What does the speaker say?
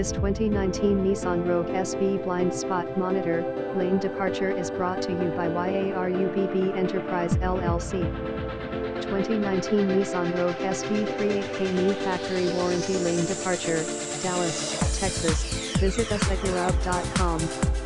This 2019 Nissan Rogue SV blind spot monitor lane departure is brought to you by YARUBB Enterprise LLC. 2019 Nissan Rogue SV 38K new factory warranty lane departure, Dallas, Texas. Visit us at YARUBB.com.